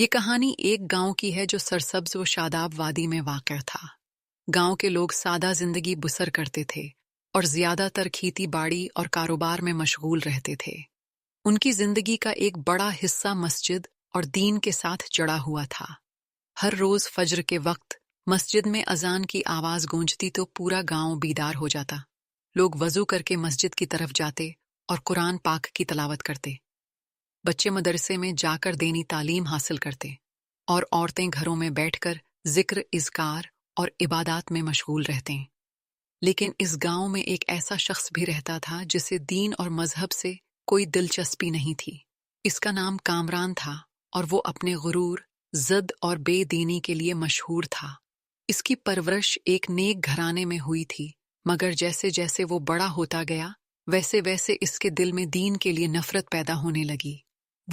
یہ کہانی ایک گاؤں کی ہے جو سرسبز و شاداب وادی میں واقع تھا۔ گاؤں کے لوگ سادہ زندگی بسر کرتے تھے اور زیادہ تر کھیتی باڑی اور کاروبار میں مشغول رہتے تھے۔ ان کی زندگی کا ایک بڑا حصہ مسجد اور دین کے ساتھ جڑا ہوا تھا۔ ہر روز فجر کے وقت مسجد میں اذان کی آواز گونجتی تو پورا گاؤں بیدار ہو جاتا۔ لوگ وضو کر کے مسجد کی طرف جاتے اور قرآن پاک کی تلاوت کرتے۔ بچے مدرسے میں جا کر دینی تعلیم حاصل کرتے اور عورتیں گھروں میں بیٹھ کر ذکر، اذکار اور عبادات میں مشغول رہتے ہیں۔ لیکن اس گاؤں میں ایک ایسا شخص بھی رہتا تھا جسے دین اور مذہب سے کوئی دلچسپی نہیں تھی۔ اس کا نام کامران تھا اور وہ اپنے غرور، ضد اور بے دینی کے لیے مشہور تھا۔ اس کی پرورش ایک نیک گھرانے میں ہوئی تھی، مگر جیسے جیسے وہ بڑا ہوتا گیا ویسے ویسے اس کے دل میں دین کے لیے نفرت پیدا ہونے لگی۔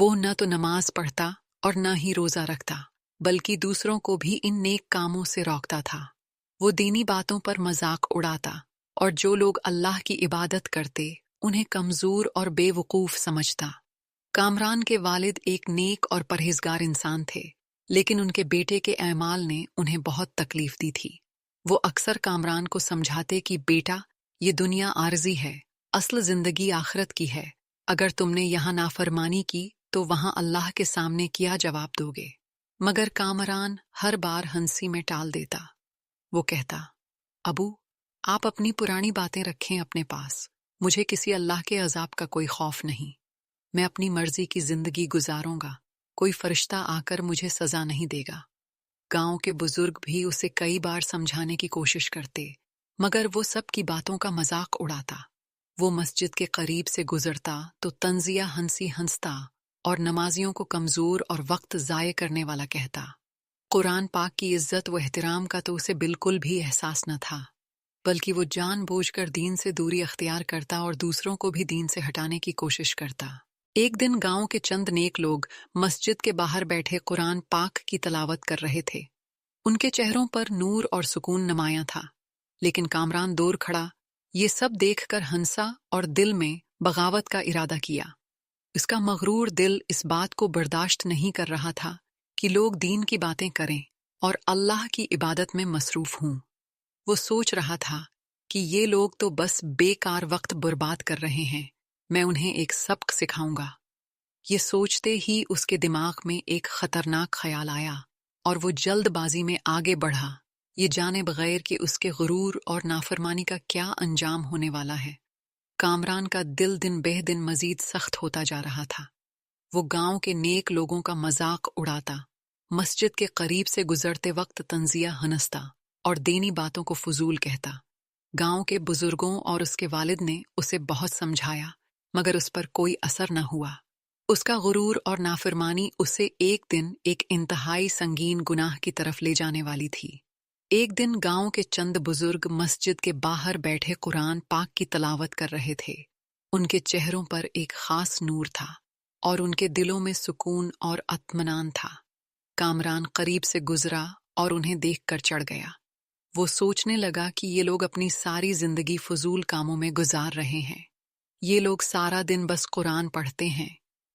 وہ نہ تو نماز پڑھتا اور نہ ہی روزہ رکھتا، بلکہ دوسروں کو بھی ان نیک کاموں سے روکتا تھا۔ وہ دینی باتوں پر مذاق اڑاتا اور جو لوگ اللہ کی عبادت کرتے انہیں کمزور اور بے وقوف سمجھتا۔ کامران کے والد ایک نیک اور پرہیزگار انسان تھے، لیکن ان کے بیٹے کے اعمال نے انہیں بہت تکلیف دی تھی۔ وہ اکثر کامران کو سمجھاتے کہ بیٹا، یہ دنیا عارضی ہے، اصل زندگی آخرت کی ہے۔ اگر تم نے یہاں نافرمانی کی تو وہاں اللہ کے سامنے کیا جواب دو گے؟ مگر کامران ہر بار ہنسی میں ٹال دیتا۔ وہ کہتا، ابو، آپ اپنی پرانی باتیں رکھیں اپنے پاس، مجھے کسی اللہ کے عذاب کا کوئی خوف نہیں۔ میں اپنی مرضی کی زندگی گزاروں گا، کوئی فرشتہ آ کر مجھے سزا نہیں دے گا۔ گاؤں کے بزرگ بھی اسے کئی بار سمجھانے کی کوشش کرتے، مگر وہ سب کی باتوں کا مذاق اڑاتا۔ وہ مسجد کے قریب سے گزرتا تو طنزیہ ہنسی ہنستا اور نمازیوں کو کمزور اور وقت ضائع کرنے والا کہتا۔ قرآن پاک کی عزت و احترام کا تو اسے بالکل بھی احساس نہ تھا، بلکہ وہ جان بوجھ کر دین سے دوری اختیار کرتا اور دوسروں کو بھی دین سے ہٹانے کی کوشش کرتا۔ ایک دن گاؤں کے چند نیک لوگ مسجد کے باہر بیٹھے قرآن پاک کی تلاوت کر رہے تھے۔ ان کے چہروں پر نور اور سکون نمایاں تھا، لیکن کامران دور کھڑا یہ سب دیکھ کر ہنسا اور دل میں بغاوت کا ارادہ کیا۔ اس کا مغرور دل اس بات کو برداشت نہیں کر رہا تھا کہ لوگ دین کی باتیں کریں اور اللہ کی عبادت میں مصروف ہوں۔ وہ سوچ رہا تھا کہ یہ لوگ تو بس بے کار وقت برباد کر رہے ہیں، میں انہیں ایک سبق سکھاؤں گا۔ یہ سوچتے ہی اس کے دماغ میں ایک خطرناک خیال آیا اور وہ جلد بازی میں آگے بڑھا، یہ جانے بغیر کہ اس کے غرور اور نافرمانی کا کیا انجام ہونے والا ہے۔ کامران کا دل دن بہ دن مزید سخت ہوتا جا رہا تھا۔ وہ گاؤں کے نیک لوگوں کا مذاق اڑاتا، مسجد کے قریب سے گزرتے وقت طنزیہ ہنستا اور دینی باتوں کو فضول کہتا۔ گاؤں کے بزرگوں اور اس کے والد نے اسے بہت سمجھایا، مگر اس پر کوئی اثر نہ ہوا۔ اس کا غرور اور نافرمانی اسے ایک دن ایک انتہائی سنگین گناہ کی طرف لے جانے والی تھی۔ ایک دن گاؤں کے چند بزرگ مسجد کے باہر بیٹھے قرآن پاک کی تلاوت کر رہے تھے۔ ان کے چہروں پر ایک خاص نور تھا اور ان کے دلوں میں سکون اور اطمینان تھا۔ کامران قریب سے گزرا اور انہیں دیکھ کر چڑھ گیا۔ وہ سوچنے لگا کہ یہ لوگ اپنی ساری زندگی فضول کاموں میں گزار رہے ہیں۔ یہ لوگ سارا دن بس قرآن پڑھتے ہیں،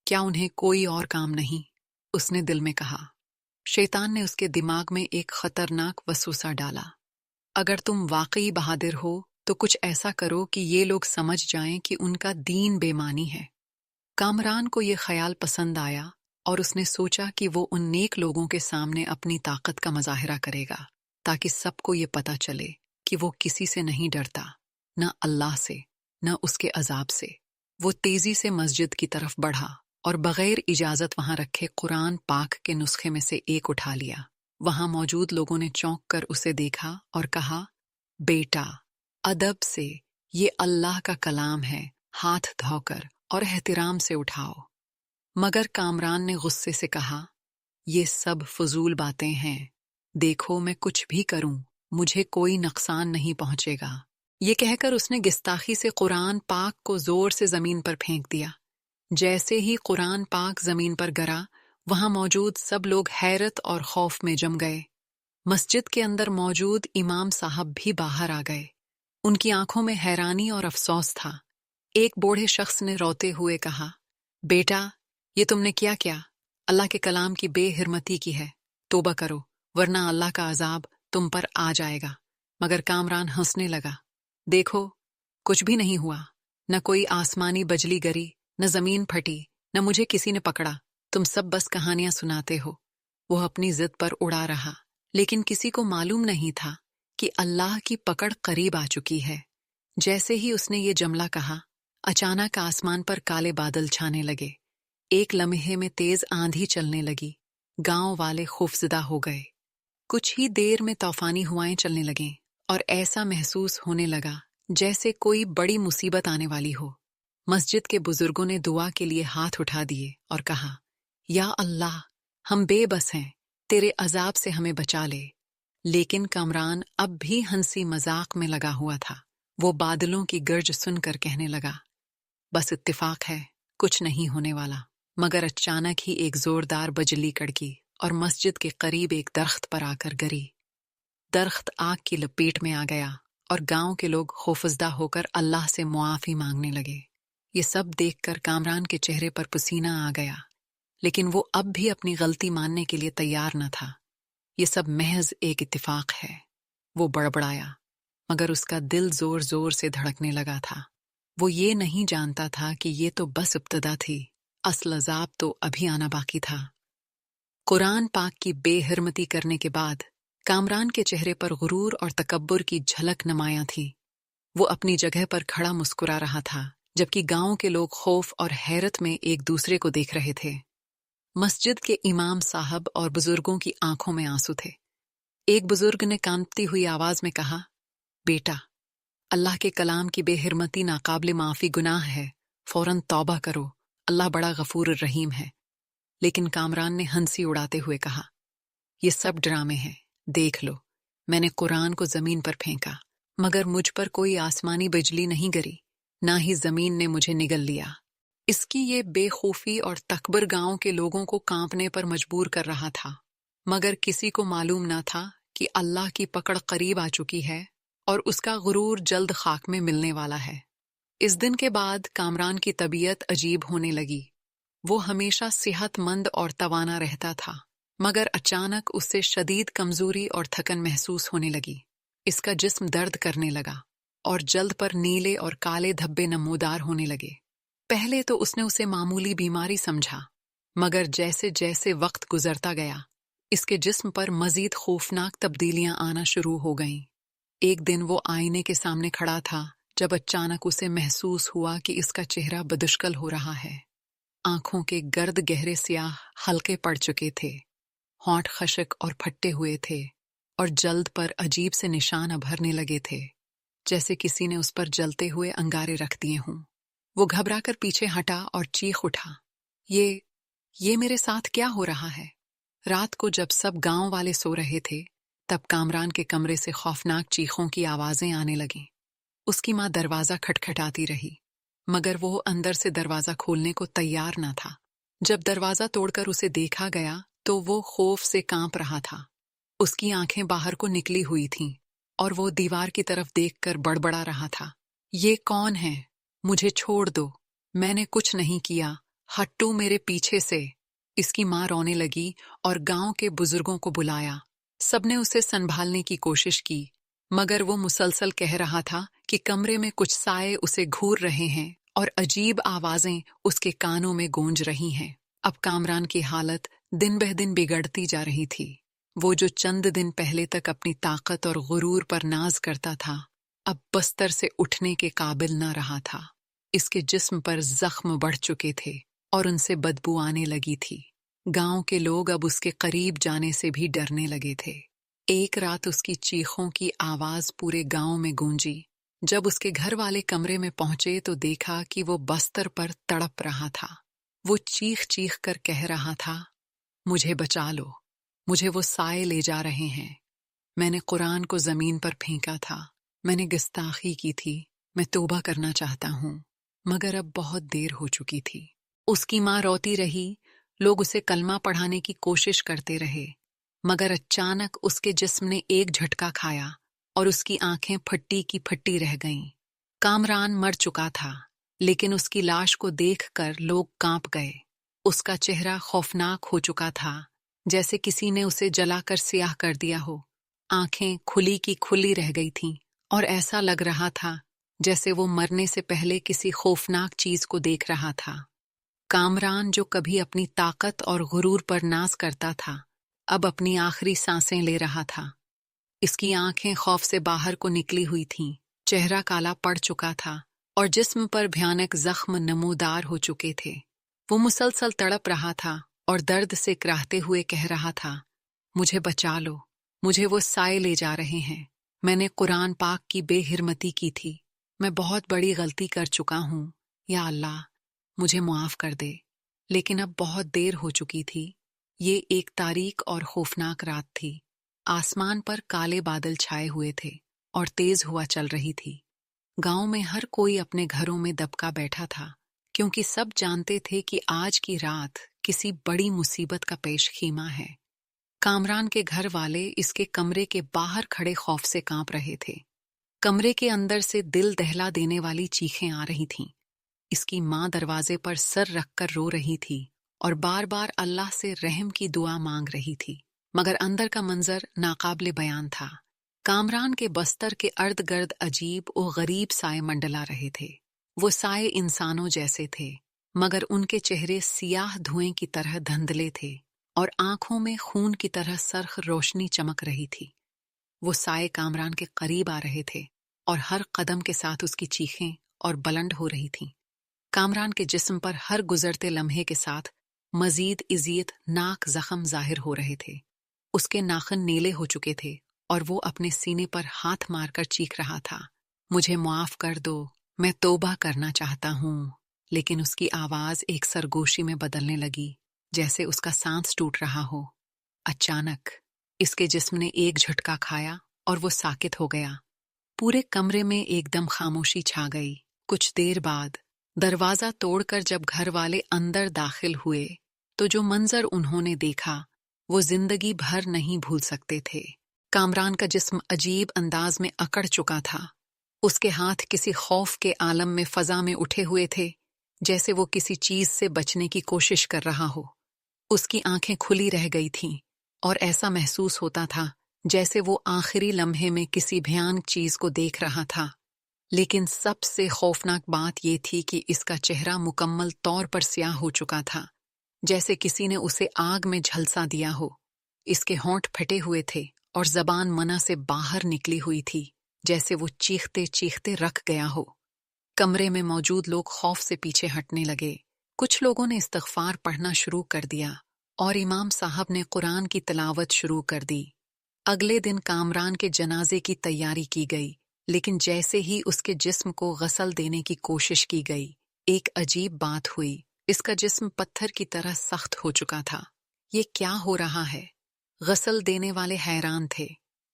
کیا انہیں کوئی اور کام نہیں؟ اس نے دل میں کہا۔ شیطان نے اس کے دماغ میں ایک خطرناک وسوسہ ڈالا، اگر تم واقعی بہادر ہو تو کچھ ایسا کرو کہ یہ لوگ سمجھ جائیں کہ ان کا دین بے معنی ہے۔ کامران کو یہ خیال پسند آیا اور اس نے سوچا کہ وہ ان نیک لوگوں کے سامنے اپنی طاقت کا مظاہرہ کرے گا تاکہ سب کو یہ پتہ چلے کہ وہ کسی سے نہیں ڈرتا، نہ اللہ سے، نہ اس کے عذاب سے۔ وہ تیزی سے مسجد کی طرف بڑھا اور بغیر اجازت وہاں رکھے قرآن پاک کے نسخے میں سے ایک اٹھا لیا۔ وہاں موجود لوگوں نے چونک کر اسے دیکھا اور کہا، بیٹا، ادب سے، یہ اللہ کا کلام ہے، ہاتھ دھو کر اور احترام سے اٹھاؤ۔ مگر کامران نے غصے سے کہا، یہ سب فضول باتیں ہیں، دیکھو میں کچھ بھی کروں مجھے کوئی نقصان نہیں پہنچے گا۔ یہ کہہ کر اس نے گستاخی سے قرآن پاک کو زور سے زمین پر پھینک دیا۔ جیسے ہی قرآن پاک زمین پر گرا، وہاں موجود سب لوگ حیرت اور خوف میں جم گئے۔ مسجد کے اندر موجود امام صاحب بھی باہر آ گئے۔ ان کی آنکھوں میں حیرانی اور افسوس تھا۔ ایک بوڑھے شخص نے روتے ہوئے کہا، بیٹا، یہ تم نے کیا؟ अल्लाह के कलाम की बेहिरमती की है, तौबा करो वरना अल्लाह का अजाब तुम पर आ जाएगा। मगर कामरान हंसने लगा, देखो कुछ भी नहीं हुआ, न कोई आसमानी बजली गिरी, न जमीन फटी, न मुझे किसी ने पकड़ा, तुम सब बस कहानियां सुनाते हो। वो अपनी जिद पर उड़ा रहा, लेकिन किसी को मालूम नहीं था कि अल्लाह की पकड़ करीब आ चुकी है। जैसे ही उसने ये जुमला कहा, अचानक आसमान पर काले बादल छाने लगे। एक लम्हे में तेज आंधी चलने लगी। गांव वाले खौफजदा हो गए। कुछ ही देर में तूफानी हवाएं चलने लगीं और ऐसा महसूस होने लगा जैसे कोई बड़ी मुसीबत आने वाली हो। मस्जिद के बुजुर्गों ने दुआ के लिए हाथ उठा दिए और कहा, या अल्लाह, हम बेबस हैं, तेरे अजाब से हमें बचा ले। लेकिन कामरान अब भी हंसी मजाक में लगा हुआ था। वो बादलों की गर्ज सुनकर कहने लगा, बस इत्तेफाक है, कुछ नहीं होने वाला। मगर अचानक ही एक जोरदार बिजली कड़की और मस्जिद के करीब एक दरख्त पर आकर गिरी। दरख्त आग की लपेट में आ गया और गांव के लोग खौफजदा होकर अल्लाह से मुआफी मांगने लगे। ये सब देखकर कामरान के चेहरे पर पसीना आ गया, लेकिन वो अब भी अपनी गलती मानने के लिए तैयार न था। ये सब महज एक इत्तेफाक है, वो बड़बड़ाया, मगर उसका दिल जोर जोर से धड़कने लगा था। वो ये नहीं जानता था कि ये तो बस इब्तिदा थी, असल अजाब तो अभी आना बाकी था। कुरान पाक की बेहिरमती करने के बाद कामरान के चेहरे पर गुरूर और तकब्बुर की झलक नुमायां थी। वो अपनी जगह पर खड़ा मुस्कुरा रहा था, जबकि गांव के लोग खौफ और हैरत में एक दूसरे को देख रहे थे। मस्जिद के इमाम साहब और बुजुर्गों की आंखों में आंसू थे। एक बुजुर्ग ने कांपती हुई आवाज में कहा, बेटा, अल्लाह के कलाम की बेहिरमती नाकाबिल माफी गुनाह है, फौरन तौबा करो, अल्लाह बड़ा गफूर रहीम है। लेकिन कामरान ने हंसी उड़ाते हुए कहा, ये सब ड्रामे हैं, देख लो, मैंने कुरान को जमीन पर फेंका, मगर मुझ पर कोई आसमानी बिजली नहीं गिरी, ना ही जमीन ने मुझे निगल लिया। इसकी ये बेखौफी और तकबर गांव के लोगों को कांपने पर मजबूर कर रहा था। मगर किसी को मालूम न था कि अल्लाह की पकड़ करीब आ चुकी है और उसका गुरूर जल्द खाक में मिलने वाला है। इस दिन के बाद कामरान की तबीयत अजीब होने लगी। वो हमेशा सेहतमंद और तवाना रहता था, मगर अचानक उससे शदीद कमजोरी और थकन महसूस होने लगी। इसका जिस्म दर्द करने लगा और जल्द पर नीले और काले धब्बे नमूदार होने लगे। पहले तो उसने उसे मामूली बीमारी समझा, मगर जैसे जैसे वक्त गुजरता गया, इसके जिस्म पर मजीद खौफनाक तब्दीलियां आना शुरू हो गईं। एक दिन वो आईने के सामने खड़ा था, जब अचानक उसे महसूस हुआ कि इसका चेहरा बदुश्कल हो रहा है। आंखों के गर्द गहरे स्याह हल्के पड़ चुके थे, होंठ खशक और फट्टे हुए थे और जल्द पर अजीब से निशान उभरने लगे थे, जैसे किसी ने उस पर जलते हुए अंगारे रख दिए हों। वो घबराकर पीछे हटा और चीख उठा, ये मेरे साथ क्या हो रहा है? रात को जब सब गांव वाले सो रहे थे, तब कामरान के कमरे से खौफनाक चीखों की आवाजें आने लगीं। उसकी माँ दरवाजा खटखटाती रही, मगर वो अंदर से दरवाजा खोलने को तैयार न था। जब दरवाजा तोड़कर उसे देखा गया तो वो खौफ से कांप रहा था। उसकी आंखें बाहर को निकली हुई थीं और वो दीवार की तरफ देखकर बड़बड़ा रहा था, ये कौन है? मुझे छोड़ दो, मैंने कुछ नहीं किया, हट्टू मेरे पीछे से। इसकी माँ रोने लगी और गांव के बुजुर्गों को बुलाया। सबने उसे संभालने की कोशिश की, मगर वो मुसलसल कह रहा था कि कमरे में कुछ साए उसे घूर रहे हैं और अजीब आवाजें उसके कानों में गूंज रही हैं। अब कामरान की हालत दिन बह दिन बिगड़ती जा रही थी। वो जो चंद दिन पहले तक अपनी ताकत और गुरूर पर नाज करता था, अब बस्तर से उठने के काबिल न रहा था। इसके जिस्म पर जख्म बढ़ चुके थे और उनसे बदबू आने लगी थी। गांव के लोग अब उसके करीब जाने से भी डरने लगे थे। एक रात उसकी चीखों की आवाज पूरे गांव में गूंजी। जब उसके घर वाले कमरे में पहुंचे तो देखा कि वो बस्तर पर तड़प रहा था। वो चीख चीख कर कह रहा था, मुझे बचा लो, मुझे वो साए ले जा रहे हैं। मैंने कुरान को जमीन पर फेंका था, मैंने गुस्ताखी की थी, मैं तौबा करना चाहता हूँ, मगर अब बहुत देर हो चुकी थी। उसकी माँ रोती रही, लोग उसे कलमा पढ़ाने की कोशिश करते रहे, मगर अचानक उसके जिस्म ने एक झटका खाया और उसकी आंखें फट्टी की फट्टी रह गईं। कामरान मर चुका था, लेकिन उसकी लाश को देखकर लोग कांप गए। उसका चेहरा खौफनाक हो चुका था, जैसे किसी ने उसे जलाकर स्याह कर दिया हो। आंखें खुली की खुली रह गई थीं और ऐसा लग रहा था जैसे वो मरने से पहले किसी खौफनाक चीज को देख रहा था। कामरान, जो कभी अपनी ताकत और गुरूर पर नाज करता था, अब अपनी आखिरी सांसें ले रहा था। इसकी आंखें खौफ से बाहर को निकली हुई थीं, चेहरा काला पड़ चुका था और जिस्म पर भयानक जख्म नमूदार हो चुके थे। वो मुसलसल तड़प रहा था और दर्द से कराहते हुए कह रहा था, मुझे बचा लो, मुझे वो साए ले जा रहे हैं। मैंने कुरान पाक की बेहिरमती की थी, मैं बहुत बड़ी गलती कर चुका हूँ, या अल्लाह मुझे मुआफ कर दे। लेकिन अब बहुत देर हो चुकी थी। ये एक तारीक और खौफनाक रात थी। आसमान पर काले बादल छाए हुए थे और तेज हवा चल रही थी। गांव में हर कोई अपने घरों में दबका बैठा था, क्योंकि सब जानते थे कि आज की रात किसी बड़ी मुसीबत का पेशखीमा है। कामरान के घर वाले इसके कमरे के बाहर खड़े खौफ से कांप रहे थे। कमरे के अंदर से दिल दहला देने वाली चीखें आ रही थीं। इसकी माँ दरवाजे पर सर रखकर रो रही थी और बार बार अल्लाह से रहम की दुआ मांग रही थी, मगर अंदर का मंजर नाकाबिले बयान था। कामरान के बस्तर के अर्द गर्द अजीब और गरीब साए मंडला रहे थे। वो साए इंसानों जैसे थे, मगर उनके चेहरे सियाह धुएं की तरह धुंधले थे और आंखों में खून की तरह सरख रोशनी चमक रही थी। वो साए कामरान के करीब आ रहे थे और हर कदम के साथ उसकी चीखें और बुलंद हो रही थीं। कामरान के जिस्म पर हर गुजरते लम्हे के साथ मजीद इज़ियत नाक जख्म जाहिर हो रहे थे। उसके नाखन नीले हो चुके थे और वो अपने सीने पर हाथ मारकर चीख रहा था, मुझे मुआफ कर दो, मैं तौबा करना चाहता हूँ। लेकिन उसकी आवाज एक सरगोशी में बदलने लगी, जैसे उसका सांस टूट रहा हो। अचानक इसके जिस्म ने एक झटका खाया और वो साकित हो गया। पूरे कमरे में एकदम खामोशी छा गई। कुछ देर बाद दरवाजा तोड़कर जब घर वाले अंदर दाखिल हुए तो जो मंजर उन्होंने देखा वो जिंदगी भर नहीं भूल सकते थे। कामरान का जिस्म अजीब अंदाज में अकड़ चुका था। उसके हाथ किसी खौफ के आलम में फजा में उठे हुए थे, जैसे वो किसी चीज से बचने की कोशिश कर रहा हो। उसकी आंखें खुली रह गई थीं और ऐसा महसूस होता था जैसे वो आखिरी लम्हे में किसी भयानक चीज को देख रहा था। लेकिन सबसे खौफनाक बात ये थी कि इसका चेहरा मुकम्मल तौर पर स्याह हो चुका था, जैसे किसी ने उसे आग में झलसा दिया हो। इसके होंठ फटे हुए थे और जबान मना से बाहर निकली हुई थी, जैसे वो चीखते चीखते रख गया हो। कमरे में मौजूद लोग खौफ से पीछे हटने लगे। कुछ लोगों ने इस्तग़फ़ार पढ़ना शुरू कर दिया और इमाम साहब ने कुरान की तिलावत शुरू कर दी। अगले दिन कामरान के जनाजे की तैयारी की गई, लेकिन जैसे ही उसके जिस्म को गसल देने की कोशिश की गई, एक अजीब बात हुई। इसका जिस्म पत्थर की तरह सख्त हो चुका था। ये क्या हो रहा है? गसल देने वाले हैरान थे।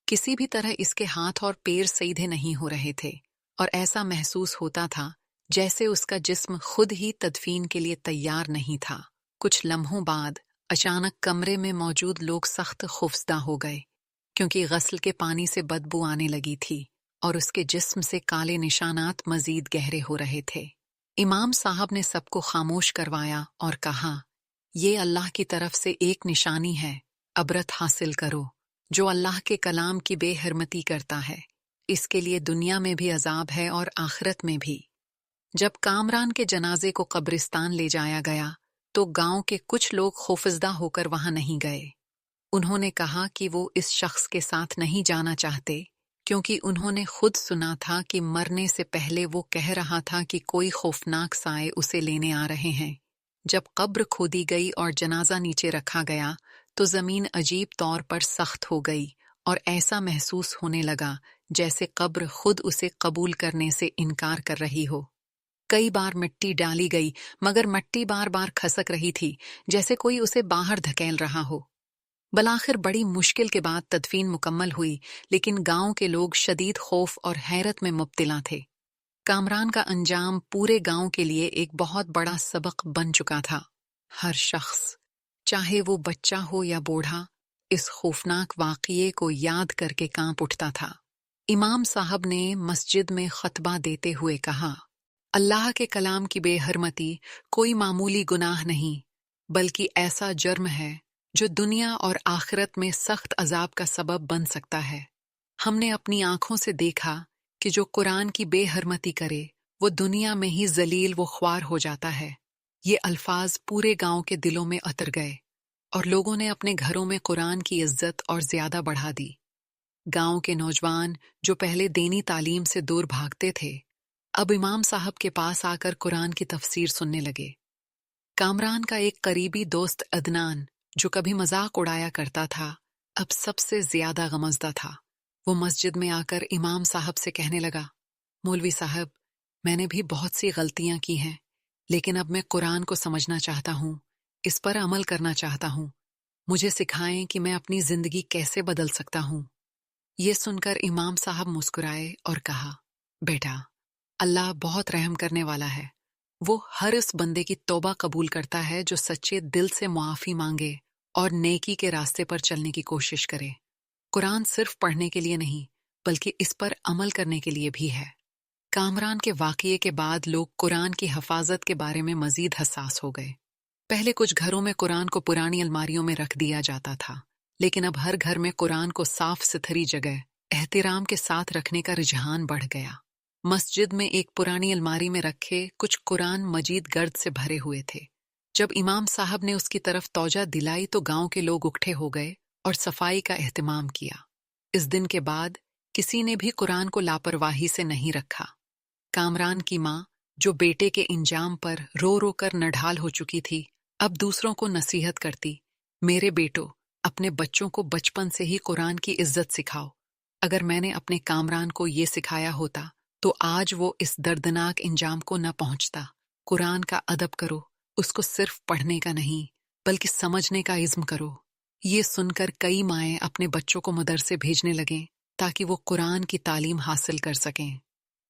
किसी भी तरह इसके हाथ और पैर सीधे नहीं हो रहे थे और ऐसा महसूस होता था जैसे उसका जिस्म खुद ही तदफीन के लिए तैयार नहीं था। कुछ लम्हों बाद अचानक कमरे में मौजूद लोग सख्त खौफजदा हो गए, क्योंकि गस्ल के पानी से बदबू आने लगी थी और उसके जिस्म से काले निशानात मजीद गहरे हो रहे थे। इमाम साहब ने सबको खामोश करवाया और कहा, ये अल्लाह की तरफ से एक निशानी है, अबरत हासिल करो। जो अल्लाह के कलाम की बेहरमती करता है, इसके लिए दुनिया में भी अजाब है और आखिरत में भी। जब कामरान के जनाजे को कब्रिस्तान ले जाया गया तो गांव के कुछ लोग खौफजदा होकर वहां नहीं गए। उन्होंने कहा कि वो इस शख्स के साथ नहीं जाना चाहते, क्योंकि उन्होंने खुद सुना था कि मरने से पहले वो कह रहा था कि कोई खौफनाक साए उसे लेने आ रहे हैं। जब कब्र खोदी गई और जनाजा नीचे रखा गया तो जमीन अजीब तौर पर सख्त हो गई और ऐसा महसूस होने लगा जैसे कब्र खुद उसे कबूल करने से इनकार कर रही हो। कई बार मिट्टी डाली गई, मगर मिट्टी बार बार खसक रही थी, जैसे कोई उसे बाहर धकेल रहा हो। बलाखिर बड़ी मुश्किल के बाद तदफीन मुकम्मल हुई, लेकिन गांव के लोग शदीद खौफ और हैरत में मुब्तला थे। कामरान का अंजाम पूरे गांव के लिए एक बहुत बड़ा सबक बन चुका था। हर शख्स, चाहे वो बच्चा हो या बूढ़ा, इस खौफनाक वाक़ये को याद करके कांप उठता था। इमाम साहब ने मस्जिद में खतबा देते हुए कहा, अल्लाह के कलाम की बेहरमती कोई मामूली गुनाह नहीं, बल्कि ऐसा जुर्म है जो दुनिया और आखिरत में सख्त अजाब का सबब बन सकता है। हमने अपनी आंखों से देखा कि जो कुरान की बेहरमती करे वो दुनिया में ही जलील व ख्वार हो जाता है। ये अल्फाज पूरे गांव के दिलों में उतर गए और लोगों ने अपने घरों में कुरान की इज्जत और ज्यादा बढ़ा दी। गांव के नौजवान जो पहले दीनी तालीम से दूर भागते थे, अब इमाम साहब के पास आकर कुरान की तफसीर सुनने लगे। कामरान का एक करीबी दोस्त अदनान, जो कभी मजाक उड़ाया करता था, अब सबसे ज्यादा गमज़दा था। वो मस्जिद में आकर इमाम साहब से कहने लगा, मौलवी साहब, मैंने भी बहुत सी गलतियां की हैं, लेकिन अब मैं कुरान को समझना चाहता हूँ, इस पर अमल करना चाहता हूँ। मुझे सिखाएं कि मैं अपनी जिंदगी कैसे बदल सकता हूँ। ये सुनकर इमाम साहब मुस्कुराए और कहा, बेटा, अल्लाह बहुत रहम करने वाला है। वो हर उस बंदे की तौबा कबूल करता है जो सच्चे दिल से मुआफी मांगे और नेकी के रास्ते पर चलने की कोशिश करे। कुरान सिर्फ पढ़ने के लिए नहीं, बल्कि इस पर अमल करने के लिए भी है। कामरान के वाकये के बाद लोग कुरान की हिफाजत के बारे में मजीद हसास हो गए। पहले कुछ घरों में कुरान को पुरानी अलमारियों में रख दिया जाता था, लेकिन अब हर घर में कुरान को साफ सुथरी जगह एहतिराम के साथ रखने का रुझान बढ़ गया। मस्जिद में एक पुरानी अलमारी में रखे कुछ कुरान मजीद गर्द से भरे हुए थे। जब इमाम साहब ने उसकी तरफ तौजा दिलाई तो गांव के लोग इकट्ठे हो गए और सफाई का एहतिमाम किया। इस दिन के बाद किसी ने भी कुरान को लापरवाही से नहीं रखा। कामरान की माँ, जो बेटे के इंजाम पर रो रो कर नढाल हो चुकी थी, अब दूसरों को नसीहत करती, मेरे बेटो, अपने बच्चों को बचपन से ही कुरान की इज्जत सिखाओ। अगर मैंने अपने कामरान को ये सिखाया होता तो आज वो इस दर्दनाक इंजाम को न पहुंचता। कुरान का अदब करो, उसको सिर्फ पढ़ने का नहीं बल्कि समझने का इज़्म करो। ये सुनकर कई माएँ अपने बच्चों को मदरसे भेजने लगें ताकि वो कुरान की तालीम हासिल कर सकें।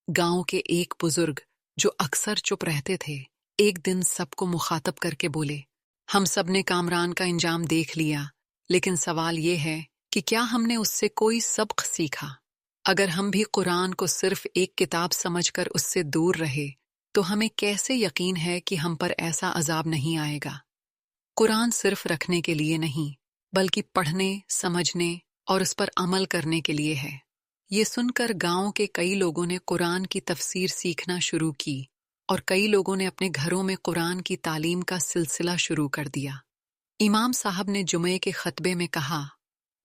गांव के एक बुजुर्ग जो अक्सर चुप रहते थे, एक दिन सबको मुखातब करके बोले, हम सब ने कामरान का इंजाम देख लिया, लेकिन सवाल ये है कि क्या हमने उससे कोई सबक सीखा? अगर हम भी कुरान को सिर्फ एक किताब समझकर उससे दूर रहे तो हमें कैसे यकीन है कि हम पर ऐसा अजाब नहीं आएगा? कुरान सिर्फ रखने के लिए नहीं, बल्कि पढ़ने, समझने और उस पर अमल करने के लिए है। ये सुनकर गांव के कई लोगों ने कुरान की तफसीर सीखना शुरू की और कई लोगों ने अपने घरों में कुरान की तालीम का सिलसिला शुरू कर दिया। इमाम साहब ने जुमे के खतबे में कहा,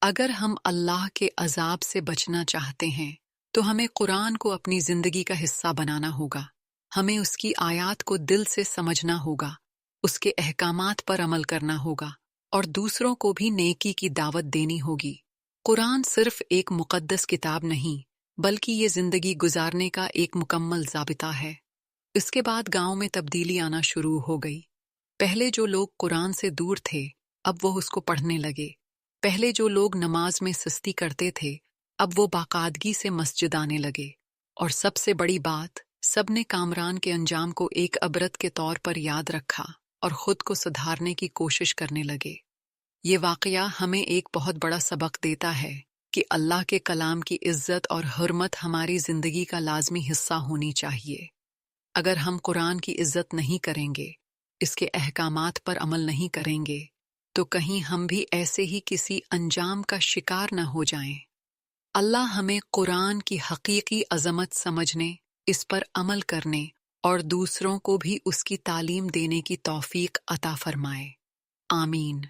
अगर हम अल्लाह के अजाब से बचना चाहते हैं तो हमें कुरान को अपनी जिंदगी का हिस्सा बनाना होगा। हमें उसकी आयात को दिल से समझना होगा, उसके अहकामात पर अमल करना होगा और दूसरों को भी नेकी की दावत देनी होगी। कुरान सिर्फ एक मुकद्दस किताब नहीं, बल्कि ये जिंदगी गुजारने का एक मुकम्मल ज़ाबिता है। इसके बाद गांव में तब्दीली आना शुरू हो गई। पहले जो लोग कुरान से दूर थे, अब वो उसको पढ़ने लगे। पहले जो लोग नमाज में सुस्ती करते थे, अब वो बाकायदगी से मस्जिद आने लगे। और सबसे बड़ी बात, सबने कामरान के अंजाम को एक अबरत के तौर पर याद रखा और खुद को सुधारने की कोशिश करने लगे। ये वाकया हमें एक बहुत बड़ा सबक देता है कि अल्लाह के कलाम की इज्जत और हुर्मत हमारी जिंदगी का लाजमी हिस्सा होनी चाहिए। अगर हम कुरान की इज्जत नहीं करेंगे, इसके अहकामात पर अमल नहीं करेंगे, तो कहीं हम भी ऐसे ही किसी अंजाम का शिकार न हो जाएं। अल्लाह हमें कुरान की हकीकी अजमत समझने, इस पर अमल करने और दूसरों को भी उसकी तालीम देने की तौफीक अता फरमाए। आमीन।